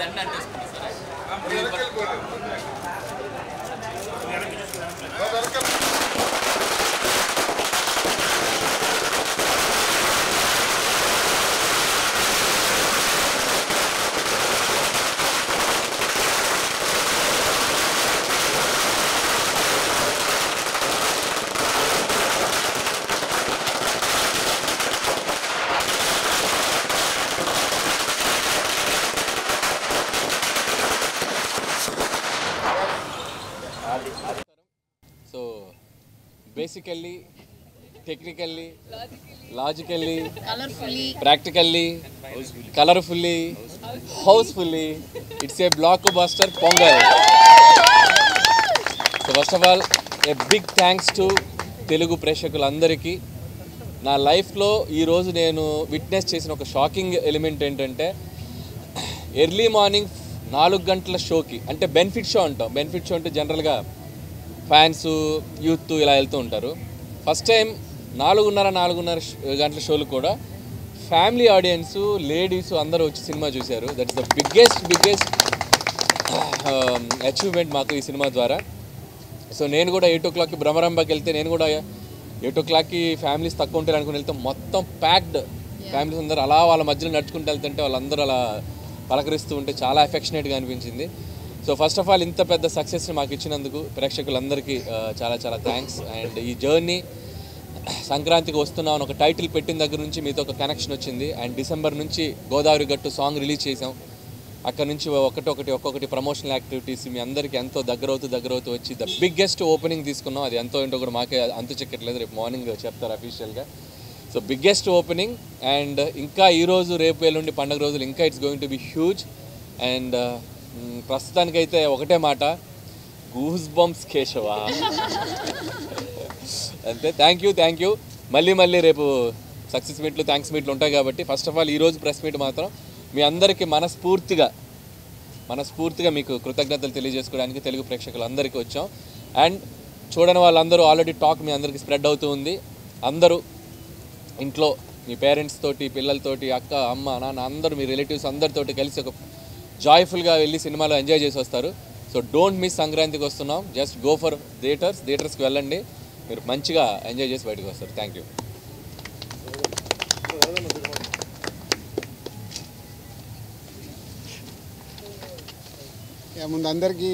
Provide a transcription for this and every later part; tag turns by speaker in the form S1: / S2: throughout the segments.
S1: Pen అంటేసుకుంటా సరే So basically, technically, logically, practically, colorfully, housefully, it's a blockbuster Pongal. So first of all, a big thanks to Telugu ప్రేక్షకులందరికీ. నా లైఫ్లో ఈరోజు నేను witness చేసిన ఒక షాకింగ్ ఎలిమెంట్ ఏంటంటే ఎర్లీ మార్నింగ్ 4 గంటల షోకి, అంటే బెనిఫిట్ షో అంటాం. బెనిఫిట్ షో అంటే జనరల్గా ఫ్యాన్స్ యూత్ ఇలా వెళ్తూ ఉంటారు. ఫస్ట్ టైం 4:30 గంటల షోలు కూడా ఫ్యామిలీ ఆడియన్స్, లేడీస్ అందరూ వచ్చి సినిమా చూశారు. That is the biggest achievement మాకు ఈ సినిమా ద్వారా. సో నేను కూడా 8 o'clockకి భ్రమరంబకి వెళ్తే, నేను కూడా 8 o'clockకి ఫ్యామిలీస్ తక్కువ ఉంటారు అనుకుని వెళ్తే మొత్తం ప్యాక్డ్ ఫ్యామిలీస్ అందరూ అలా వాళ్ళ మధ్యలో నడుచుకుంటూ వెళ్తుంటే వాళ్ళందరూ అలా పలకరిస్తూ ఉంటే చాలా ఎఫెక్షనేట్గా అనిపించింది. సో ఫస్ట్ ఆఫ్ ఆల్ ఇంత పెద్ద సక్సెస్ని మాకు ఇచ్చినందుకు ప్రేక్షకులందరికీ చాలా చాలా థ్యాంక్స్. అండ్ ఈ జర్నీ సంక్రాంతికి వస్తున్నాం ఒక టైటిల్ పెట్టిన దగ్గర నుంచి మీతో ఒక కనెక్షన్ వచ్చింది. అండ్ డిసెంబర్ నుంచి గోదావరి గట్టు సాంగ్ రిలీజ్ చేసాం. అక్కడ నుంచి ఒక్కొక్కటి ప్రమోషనల్ యాక్టివిటీస్ మీ అందరికీ ఎంతో దగ్గరవుతూ వచ్చి ద బిగ్గెస్ట్ ఓపెనింగ్ తీసుకున్నాం. అది ఎంతో ఏంటో కూడా మాకే అంతు చెక్కట్లేదు, రేపు మార్నింగ్ చెప్తారు అఫీషియల్గా. So biggest opening. అండ్ ఇంకా ఈరోజు రేపు ఎల్లుండి పండుగ రోజులు ఇంకా it's going to be huge. And ప్రస్తుతానికైతే ఒకటే మాట, గూస్ బంప్స్ కేశవ అంతే. Thank you. మళ్ళీ రేపు సక్సెస్ మీట్లు, థ్యాంక్స్ మీట్లు ఉంటాయి కాబట్టి ఫస్ట్ ఆఫ్ ఆల్ ఈరోజు ప్రెస్ మీట్ మాత్రం మీ అందరికీ మనస్ఫూర్తిగా మీకు కృతజ్ఞతలు తెలియజేసుకోవడానికి తెలుగు ప్రేక్షకులందరికీ వచ్చాం. అండ్ చూడని వాళ్ళందరూ ఆల్రెడీ టాక్ మీ అందరికీ స్ప్రెడ్ అవుతూ ఉంది. అందరూ ఇంట్లో మీ పేరెంట్స్ తోటి, పిల్లలతోటి, అక్క, అమ్మ, నాన్న అందరూ మీ రిలేటివ్స్ అందరితోటి కలిసి ఒక జాయ్ఫుల్గా వెళ్ళి సినిమాలో ఎంజాయ్ చేసి వస్తారు. So don't miss. సంక్రాంతికి వస్తున్నాం, జస్ట్ గో ఫర్ థియేటర్స్కి వెళ్ళండి, మీరు మంచిగా ఎంజాయ్ చేసి బయటకు వస్తారు. Thank you.
S2: ముందు అందరికీ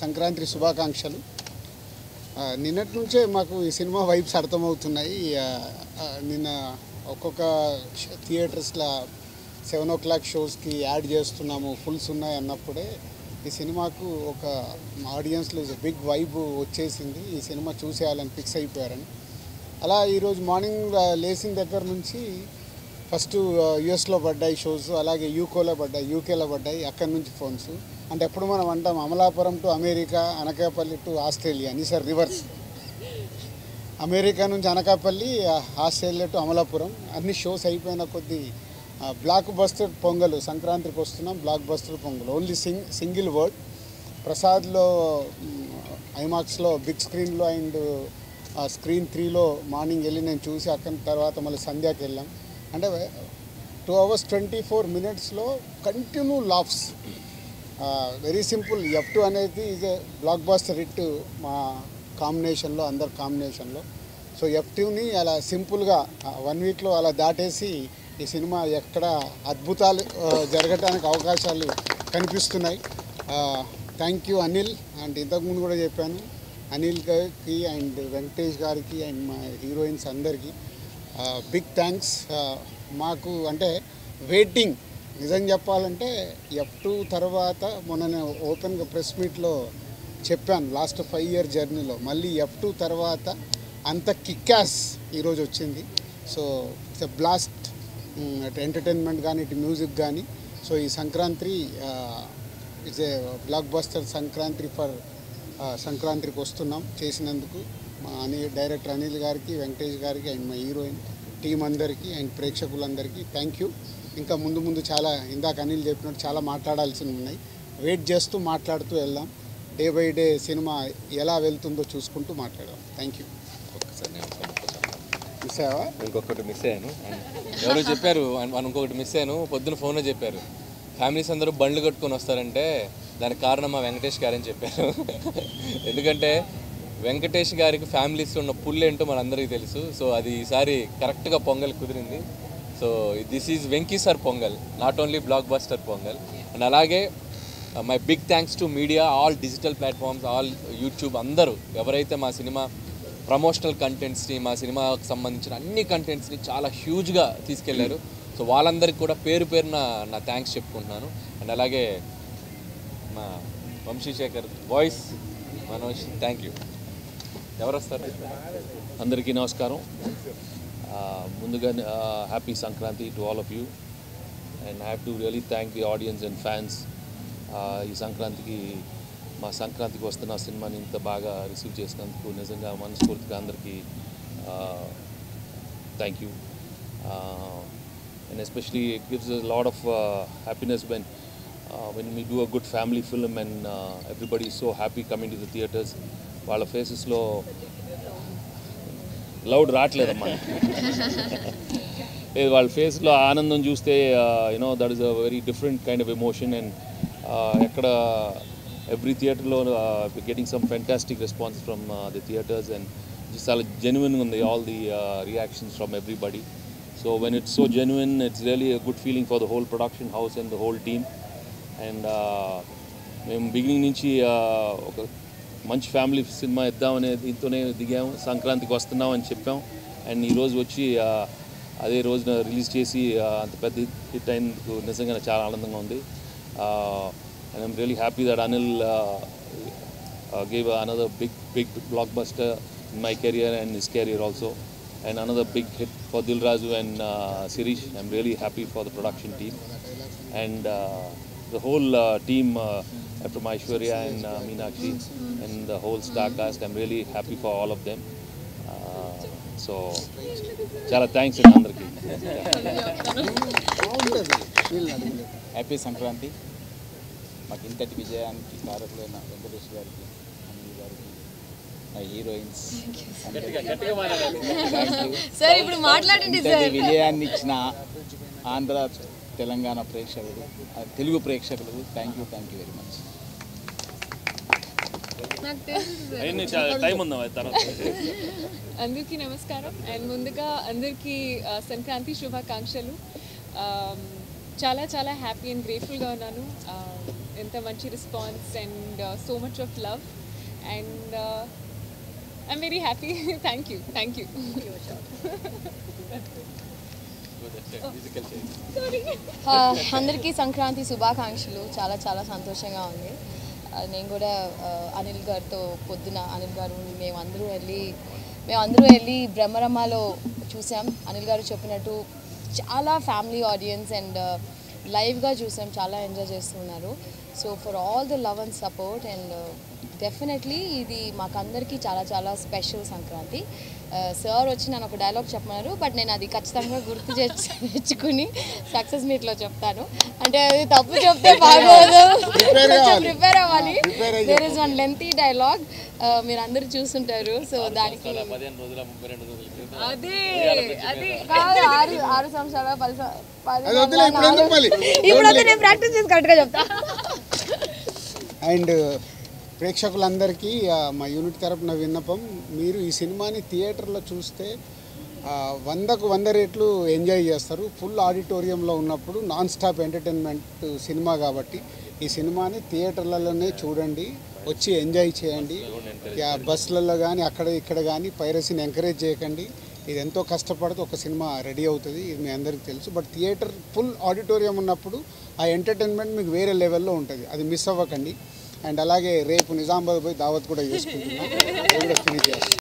S2: సంక్రాంతి శుభాకాంక్షలు. నిన్నటి నుంచే మాకు ఈ సినిమా వైబ్స్ అర్థమవుతున్నాయి. నిన్న ఒక్కొక్క థియేటర్స్లో 7 o'clock షోస్కి యాడ్ చేస్తున్నాము, ఫుల్స్ ఉన్నాయి అన్నప్పుడే ఈ సినిమాకు ఒక ఆడియన్స్లో బిగ్ వైబ్ వచ్చేసింది. ఈ సినిమా చూసేయాలని ఫిక్స్ అయిపోయారని. అలా ఈరోజు మార్నింగ్ లేచిన దగ్గర నుంచి ఫస్ట్ యుఎస్లో పడ్డాయి షోస్, అలాగే యూకేలో పడ్డాయి. అక్కడి నుంచి ఫోన్స్. అంటే ఎప్పుడు మనం అంటాం Amalapuram to America, Anakapalli to Australia అని, సార్ రివర్స్. అమెరికా నుంచి అనకాపల్లి, ఆస్ట్రేలియా టు అమలాపురం. అన్ని షోస్ అయిపోయిన కొద్దీ block buster Pongal, Sankranthiki Vasthunnam blockbuster Pongal. Only single word. ప్రసాద్లో ఐమాక్స్లో బిగ్ స్క్రీన్లో అండ్ స్క్రీన్ 3లో మార్నింగ్ వెళ్ళి నేను చూసి అక్కడి తర్వాత మళ్ళీ సంధ్యాకి వెళ్ళాం. అంటే 2 hours 24 minutesలో continue laughs. Very simple. F2 అనేది is a blockbuster hit మా కాంబినేషన్లో, అందరు కాంబినేషన్లో. సో F2ని అలా సింపుల్గా 1 weekలో అలా దాటేసి ఈ సినిమా ఎక్కడ అద్భుతాలు జరగటానికి అవకాశాలు కనిపిస్తున్నాయి. Thank you Anil. అండ్ ఇంతకుముందు కూడా చెప్పాను, అనిల్ గారికి అండ్ వెంకటేష్ గారికి అండ్ మా హీరోయిన్స్ అందరికీ బిగ్ థ్యాంక్స్. మాకు అంటే వెయిటింగ్, నిజం చెప్పాలంటే F2 తర్వాత మొన్న నేను ఓపెన్గా ప్రెస్ మీట్లో చెప్పాను, లాస్ట్ 5 year జర్నీలో మళ్ళీ F2 తర్వాత అంత కిక్యాస్ ఈరోజు వచ్చింది. So it's a blast. అటు ఎంటర్టైన్మెంట్ కానీ, ఇటు మ్యూజిక్ కానీ. సో ఈ Sankranti it's a block buster సంక్రాంతికి వస్తున్నాం చేసినందుకు మా డైరెక్టర్ అనిల్ గారికి, వెంకటేష్ గారికి అండ్ మా హీరోయిన్ టీం అందరికీ అండ్ ప్రేక్షకులందరికీ థ్యాంక్ యూ. ఇంకా ముందు చాలా ఇందాక అనిల్ చెప్పినట్టు చాలా మాట్లాడాల్సినవి ఉన్నాయి. వెయిట్ చేస్తూ మాట్లాడుతూ వెళ్దాం. డే బై డే సినిమా ఎలా వెళ్తుందో చూసుకుంటూ మాట్లాడదాం. Thank you. మిస్ అయ్యావా?
S1: ఇంకొకటి మిస్ అయ్యాను. ఎవరో చెప్పారు, ఇంకొకటి మిస్ అయ్యాను. పొద్దున ఫోన్లో చెప్పారు, ఫ్యామిలీస్ అందరూ బండ్లు కట్టుకొని వస్తారంటే దానికి కారణం మా వెంకటేష్ గారని చెప్పారు. ఎందుకంటే వెంకటేష్ గారికి ఫ్యామిలీస్లో ఉన్న పుల్ ఏంటో మనందరికీ తెలుసు. సో అది ఈసారి కరెక్ట్గా పొంగల్ కుదిరింది. So this is Venky sir Pongal, not only blockbuster Pongal. And అలాగే my big thanks to media, all digital platforms, all YouTube, అందరూ ఎవరైతే మా సినిమా ప్రమోషనల్ కంటెంట్స్ని, మా సినిమాకు సంబంధించిన అన్ని కంటెంట్స్ని చాలా హ్యూజ్గా తీసుకెళ్లారు. సో వాళ్ళందరికీ కూడా పేరు పేరున నా థ్యాంక్స్ చెప్పుకుంటున్నాను. అండ్ అలాగే మా Vamsi Sekhar voice Manoj, thank you. ఎవరు వస్తారు?
S3: అందరికీ నమస్కారం. ముందుగా happy Sankranti to all of you. And I have to really thank the audience and fans. ఈ సంక్రాంతికి మా సంక్రాంతికి వస్తున్న సినిమాని ఇంత బాగా రిసీవ్ చేసినందుకు నిజంగా మనస్ఫూర్తిగా అందరికీ thank you. And especially it gives a lot of happiness when we do a good family film and everybody is so happy coming to the theatres. వాళ్ళ ఫేసెస్లో లౌడ్ రావట్లేదమ్మా. లేదు, వాళ్ళ ఫేస్లో ఆనందం చూస్తే that is a very different kind of emotion. And ఎక్కడ every థియేటర్లో getting some fantastic response from the theatres and చాలా జెన్యున్గా ఉంది all the reactions from everybody. So when it's so genuine, it's really a good feeling for the whole production house and the whole team. And మేము beginning నుంచి ఒక మంచి family cinema ఇద్దామనే దీంతోనే దిగాము. సంక్రాంతికి వస్తున్నాం అని చెప్పాం. అండ్ ఈరోజు వచ్చి అదే రోజున రిలీజ్ చేసి అంత పెద్ద హిట్ అయినందుకు నిజంగా చాలా ఆనందంగా ఉంది. And I'm really happy that Anil gave another big blockbuster in my career and his career also. And another big hit for Dil Raju and Sirish. I'm really happy for the production team. And the whole team from Aishwarya and Meenakshi and the whole star cast, I'm really happy for all of them. So chala thanks andariki.
S4: Happy Sankranti. మాకు ఇంతటి విజయానికి కారకులైన వెంకటేష్ గారికి, అనిల్ గారికి, మా heroines ఇంతటి విజయాన్ని ఇచ్చిన ఆంధ్ర తెలంగాణ ప్రేక్షకులు, తెలుగు ప్రేక్షకులు, థ్యాంక్ యూ వెరీ మచ్.
S5: అందరికీ నమస్కారం. అండ్ ముందుగా అందరికీ సంక్రాంతి శుభాకాంక్షలు. చాలా చాలా హ్యాపీ అండ్ గ్రేట్ఫుల్గా ఉన్నాను. ఎంత మంచి response and so much of love and I'm very happy. Thank you.
S6: అందరికీ సంక్రాంతి శుభాకాంక్షలు. చాలా చాలా సంతోషంగా ఉంది. నేను కూడా అనిల్ గారితో పొద్దున అనిల్ గారు మేమందరూ వెళ్ళి బ్రహ్మరమ్మలో చూసాం. అనిల్ గారు చెప్పినట్టు చాలా ఫ్యామిలీ ఆడియన్స్ అండ్ లైవ్గా చూసాం. చాలా ఎంజాయ్ చేస్తున్నారు. So for all the love and support and definitely ఇది మాకందరికీ చాలా చాలా స్పెషల్ సంక్రాంతి. సార్ వచ్చి నన్ను ఒక డైలాగ్ చెప్పమన్నారు, బట్ నేను అది ఖచ్చితంగా గుర్తు తెచ్చుకుని సక్సెస్ మీట్లో చెప్తాను. అంటే అది తప్పు చెప్తే బాగోదు, ప్రిపేర్ అవ్వాలి. There is one lengthy dialogue, మీరు అందరూ చూస్తుంటారు. సో దానికి 6 సంవత్సరాలు 10 ఇప్పుడు నేను ప్రాక్టీస్ చేసి కరెక్ట్గా చెప్తా.
S2: అండ్ ప్రేక్షకులందరికీ మా యూనిట్ తరపున విన్నపం, మీరు ఈ సినిమాని థియేటర్లో చూస్తే 100కు 100 రెట్లు ఎంజాయ్ చేస్తారు. ఫుల్ ఆడిటోరియంలో ఉన్నప్పుడు నాన్ స్టాప్ ఎంటర్టైన్మెంట్ సినిమా కాబట్టి ఈ సినిమాని థియేటర్లలోనే చూడండి, వచ్చి ఎంజాయ్ చేయండి. బస్సులలో కానీ అక్కడ ఇక్కడ కానీ పైరసీని ఎంకరేజ్ చేయకండి. ఇది ఎంతో కష్టపడితే ఒక సినిమా రెడీ అవుతుంది, ఇది మీ అందరికీ తెలుసు. బట్ థియేటర్ ఫుల్ ఆడిటోరియం ఉన్నప్పుడు ఆ ఎంటర్టైన్మెంట్ మీకు వేరే లెవెల్లో ఉంటుంది, అది మిస్ అవ్వకండి. అండ్ అలాగే రేపు నిజామాబాద్ పోయి దావత్ కూడా చేసుకుంటున్నాం, ఫినిష్ చేస్తాం.